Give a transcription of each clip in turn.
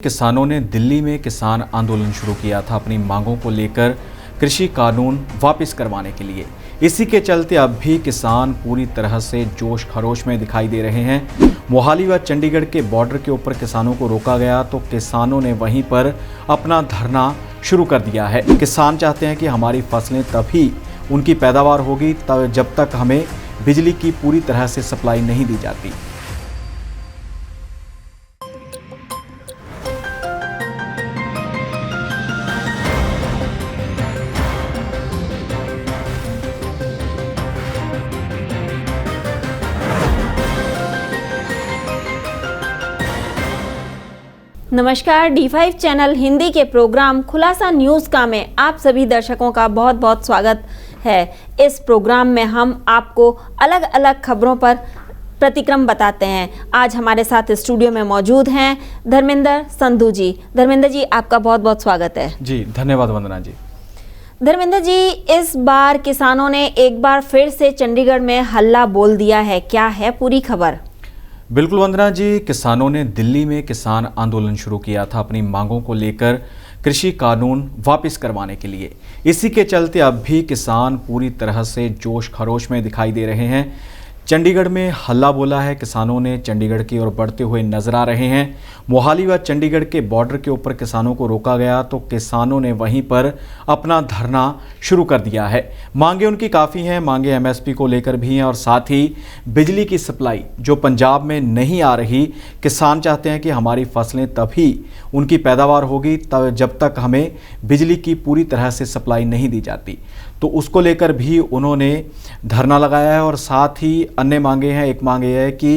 किसानों ने दिल्ली में किसान आंदोलन शुरू किया था अपनी मांगों को लेकर कृषि कानून वापस करवाने के लिए। इसी के चलते अब भी किसान पूरी तरह से जोश खरोश में दिखाई दे रहे हैं। मोहाली व चंडीगढ़ के बॉर्डर के ऊपर किसानों को रोका गया तो किसानों ने वहीं पर अपना धरना शुरू कर दिया है। किसान चाहते हैं कि हमारी फसलें तभी उनकी पैदावार होगी तब जब तक हमें बिजली की पूरी तरह से सप्लाई नहीं दी जाती। नमस्कार, D5 चैनल हिंदी के प्रोग्राम खुलासा न्यूज़ का में आप सभी दर्शकों का बहुत बहुत स्वागत है। इस प्रोग्राम में हम आपको अलग अलग खबरों पर प्रतिक्रम बताते हैं। आज हमारे साथ स्टूडियो में मौजूद हैं धर्मेंद्र संधू जी। धर्मेंद्र जी, आपका बहुत बहुत स्वागत है। जी धन्यवाद वंदना जी। धर्मेंद्र जी, इस बार किसानों ने एक बार फिर से चंडीगढ़ में हल्ला बोल दिया है, क्या है पूरी खबर? बिल्कुल वंदना जी, किसानों ने दिल्ली में किसान आंदोलन शुरू किया था अपनी मांगों को लेकर कृषि कानून वापस करवाने के लिए। इसी के चलते अब भी किसान पूरी तरह से जोश खरोश में दिखाई दे रहे हैं। चंडीगढ़ में हल्ला बोला है किसानों ने, चंडीगढ़ की ओर बढ़ते हुए नजर आ रहे हैं। मोहाली व चंडीगढ़ के बॉर्डर के ऊपर किसानों को रोका गया तो किसानों ने वहीं पर अपना धरना शुरू कर दिया है। मांगे उनकी काफ़ी हैं, मांगे एमएसपी को लेकर भी हैं और साथ ही बिजली की सप्लाई जो पंजाब में नहीं आ रही। किसान चाहते हैं कि हमारी फसलें तभी उनकी पैदावार होगी तब जब तक हमें बिजली की पूरी तरह से सप्लाई नहीं दी जाती, तो उसको लेकर भी उन्होंने धरना लगाया है। और साथ ही अन्य मांगे हैं। एक मांग यह है कि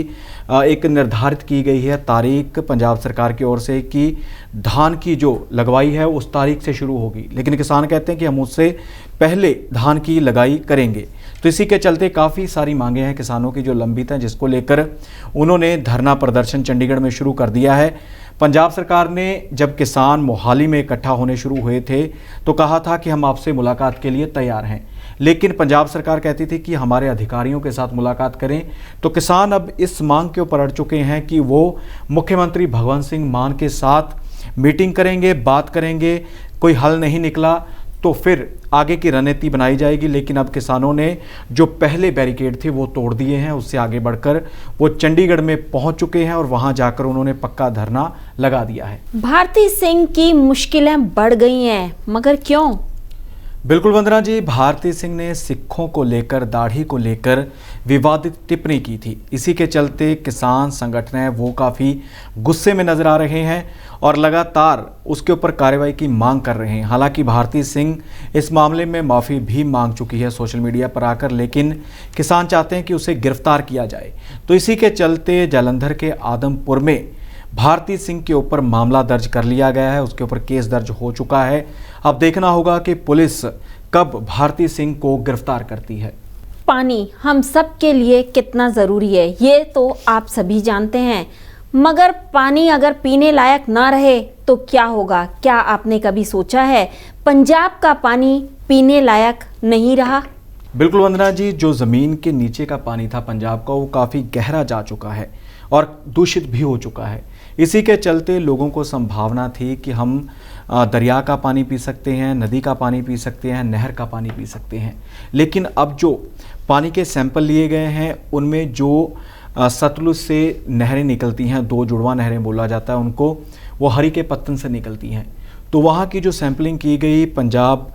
एक निर्धारित की गई है तारीख पंजाब सरकार की ओर से कि धान की जो लगवाई है उस तारीख से शुरू होगी, लेकिन किसान कहते हैं कि हम उससे पहले धान की लगाई करेंगे। तो इसी के चलते काफ़ी सारी मांगे हैं किसानों की जो लंबित हैं, जिसको लेकर उन्होंने धरना प्रदर्शन चंडीगढ़ में शुरू कर दिया है। पंजाब सरकार ने जब किसान मोहाली में इकट्ठा होने शुरू हुए थे तो कहा था कि हम आपसे मुलाकात के लिए तैयार हैं, लेकिन पंजाब सरकार कहती थी कि हमारे अधिकारियों के साथ मुलाकात करें। तो किसान अब इस मांग के ऊपर अड़ चुके हैं कि वो मुख्यमंत्री भगवंत सिंह मान के साथ मीटिंग करेंगे, बात करेंगे। कोई हल नहीं निकला तो फिर आगे की रणनीति बनाई जाएगी। लेकिन अब किसानों ने जो पहले बैरिकेड थे वो तोड़ दिए हैं, उससे आगे बढ़कर वो चंडीगढ़ में पहुंच चुके हैं और वहां जाकर उन्होंने पक्का धरना लगा दिया है। भारती सिंह की मुश्किलें बढ़ गई हैं, मगर क्यों? बिल्कुल वंदना जी, भारती सिंह ने सिखों को लेकर, दाढ़ी को लेकर विवादित टिप्पणी की थी। इसी के चलते किसान संगठन है वो काफ़ी गुस्से में नजर आ रहे हैं और लगातार उसके ऊपर कार्रवाई की मांग कर रहे हैं। हालांकि भारती सिंह इस मामले में माफ़ी भी मांग चुकी है सोशल मीडिया पर आकर, लेकिन किसान चाहते हैं कि उसे गिरफ्तार किया जाए। तो इसी के चलते जालंधर के आदमपुर में भारती सिंह के ऊपर मामला दर्ज कर लिया गया है, उसके ऊपर केस दर्ज हो चुका है। अब देखना होगा कि पुलिस कब भारती सिंह को गिरफ्तार करती है। पानी हम सब के लिए कितना ज़रूरी है ये तो आप सभी जानते हैं, मगर पानी अगर पीने लायक ना रहे तो क्या होगा? क्या आपने कभी सोचा है पंजाब का पानी पीने लायक नहीं रहा? बिल्कुल वंदना जी, जो ज़मीन के नीचे का पानी था पंजाब का वो काफ़ी गहरा जा चुका है और दूषित भी हो चुका है। इसी के चलते लोगों को संभावना थी कि हम दरिया का पानी पी सकते हैं, नदी का पानी पी सकते हैं, नहर का पानी पी सकते हैं। लेकिन अब जो पानी के सैंपल लिए गए हैं उनमें जो सतलुज से नहरें निकलती हैं, दो जुड़वा नहरें बोला जाता है उनको, वो हरी के पत्तन से निकलती हैं। तो वहाँ की जो सैंपलिंग की गई पंजाब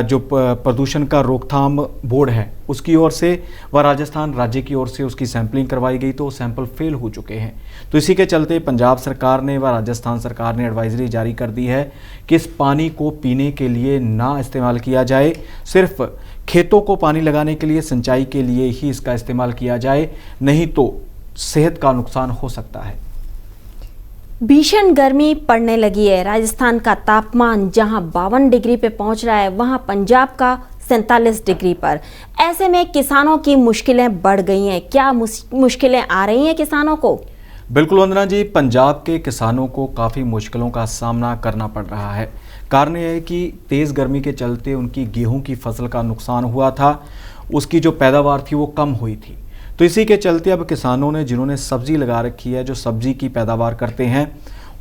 जो प्रदूषण का रोकथाम बोर्ड है उसकी ओर से व राजस्थान राज्य की ओर से उसकी सैंपलिंग करवाई गई तो सैंपल फेल हो चुके हैं। तो इसी के चलते पंजाब सरकार ने व राजस्थान सरकार ने एडवाइजरी जारी कर दी है कि इस पानी को पीने के लिए ना इस्तेमाल किया जाए, सिर्फ खेतों को पानी लगाने के लिए, सिंचाई के लिए ही इसका इस्तेमाल किया जाए, नहीं तो सेहत का नुकसान हो सकता है। भीषण गर्मी पड़ने लगी है। राजस्थान का तापमान जहां 52 डिग्री पे पहुंच रहा है, वहां पंजाब का 47 डिग्री पर। ऐसे में किसानों की मुश्किलें बढ़ गई हैं। क्या मुश्किलें आ रही हैं किसानों को? बिल्कुल वंदना जी, पंजाब के किसानों को काफ़ी मुश्किलों का सामना करना पड़ रहा है। कारण यह है कि तेज़ गर्मी के चलते उनकी गेहूं की फसल का नुकसान हुआ था, उसकी जो पैदावार थी वो कम हुई थी। तो इसी के चलते अब किसानों ने, जिन्होंने सब्जी लगा रखी है, जो सब्जी की पैदावार करते हैं,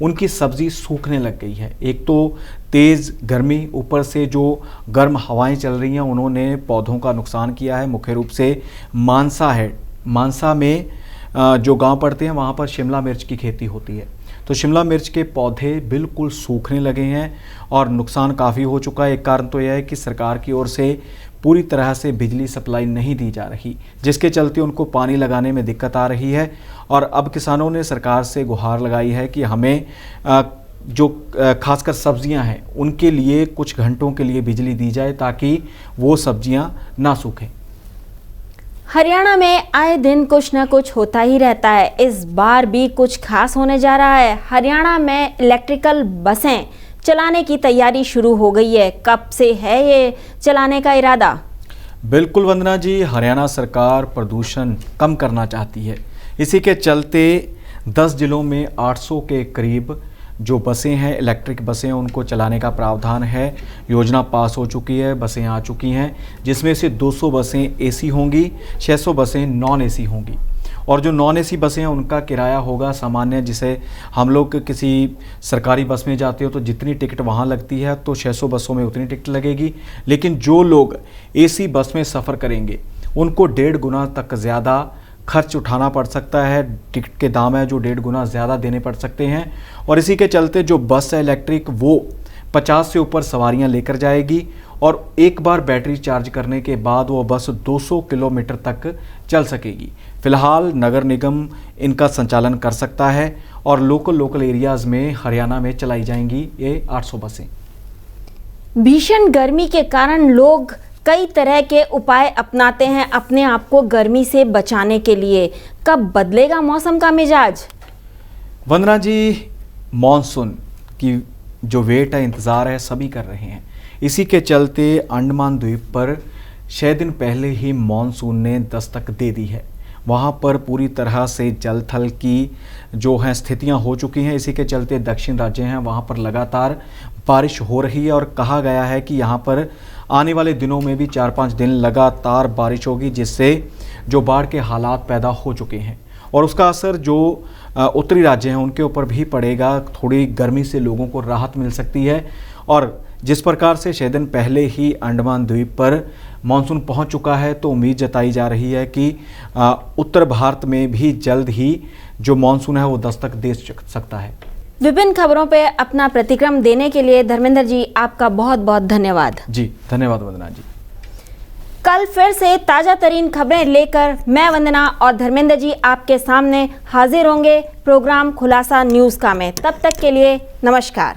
उनकी सब्जी सूखने लग गई है। एक तो तेज़ गर्मी, ऊपर से जो गर्म हवाएं चल रही हैं उन्होंने पौधों का नुकसान किया है। मुख्य रूप से मानसा है, मानसा में जो गांव पड़ते हैं वहाँ पर शिमला मिर्च की खेती होती है, तो शिमला मिर्च के पौधे बिल्कुल सूखने लगे हैं और नुकसान काफ़ी हो चुका है। एक कारण तो यह है कि सरकार की ओर से पूरी तरह से बिजली सप्लाई नहीं दी जा रही, जिसके चलते उनको पानी लगाने में दिक्कत आ रही है। और अब किसानों ने सरकार से गुहार लगाई है कि हमें जो खासकर सब्जियां हैं उनके लिए कुछ घंटों के लिए बिजली दी जाए ताकि वो सब्जियां ना सूखें। हरियाणा में आए दिन कुछ न कुछ होता ही रहता है। इस बार भी कुछ खास होने जा रहा है। हरियाणा में इलेक्ट्रिकल बसें चलाने की तैयारी शुरू हो गई है। कब से है ये चलाने का इरादा? बिल्कुल वंदना जी, हरियाणा सरकार प्रदूषण कम करना चाहती है। इसी के चलते 10 जिलों में 800 के करीब जो बसें हैं, इलेक्ट्रिक बसें, उनको चलाने का प्रावधान है। योजना पास हो चुकी है, बसें आ चुकी हैं, जिसमें से 200 बसें एसी होंगी, 600 बसें नॉन एसी होंगी। और जो नॉन एसी बसें हैं उनका किराया होगा सामान्य, जिसे हम लोग किसी सरकारी बस में जाते हो तो जितनी टिकट वहाँ लगती है तो 600 बसों में उतनी टिकट लगेगी। लेकिन जो लोग एसी बस में सफ़र करेंगे उनको 1.5 गुना तक ज़्यादा खर्च उठाना पड़ सकता है। टिकट के दाम है जो 1.5 गुना ज़्यादा देने पड़ सकते हैं। और इसी के चलते जो बस है इलेक्ट्रिक, वो 50 से ऊपर सवारियां लेकर जाएगी और एक बार बैटरी चार्ज करने के बाद वो बस 200 किलोमीटर तक चल सकेगी। फिलहाल नगर निगम इनका संचालन कर सकता है और लोकल एरियाज़ में हरियाणा में चलाई जाएंगी ये 800 बसें। भीषण गर्मी के कारण लोग कई तरह के उपाय अपनाते हैं अपने आप को गर्मी से बचाने के लिए। कब बदलेगा मौसम का मिजाज? वंदना जी, मॉनसून की जो वेट है, इंतज़ार है, सभी कर रहे हैं। इसी के चलते अंडमान द्वीप पर 6 दिन पहले ही मॉनसून ने दस्तक दे दी है। वहाँ पर पूरी तरह से जल थल की जो हैं स्थितियाँ हो चुकी हैं। इसी के चलते दक्षिण राज्य हैं वहाँ पर लगातार बारिश हो रही है और कहा गया है कि यहाँ पर आने वाले दिनों में भी 4-5 दिन लगातार बारिश होगी, जिससे जो बाढ़ के हालात पैदा हो चुके हैं और उसका असर जो उत्तरी राज्य हैं उनके ऊपर भी पड़ेगा। थोड़ी गर्मी से लोगों को राहत मिल सकती है। और जिस प्रकार से 6 दिन पहले ही अंडमान द्वीप पर मानसून पहुंच चुका है, तो उम्मीद जताई जा रही है कि उत्तर भारत में भी जल्द ही जो मानसून है वो दस्तक दे सकता है। विभिन्न खबरों पे अपना प्रतिक्रम देने के लिए धर्मेंद्र जी आपका बहुत बहुत धन्यवाद। जी धन्यवाद वंदना जी। कल फिर से ताज़ा तरीन खबरें लेकर मैं वंदना और धर्मेंद्र जी आपके सामने हाजिर होंगे प्रोग्राम खुलासा न्यूज़ का में। तब तक के लिए नमस्कार।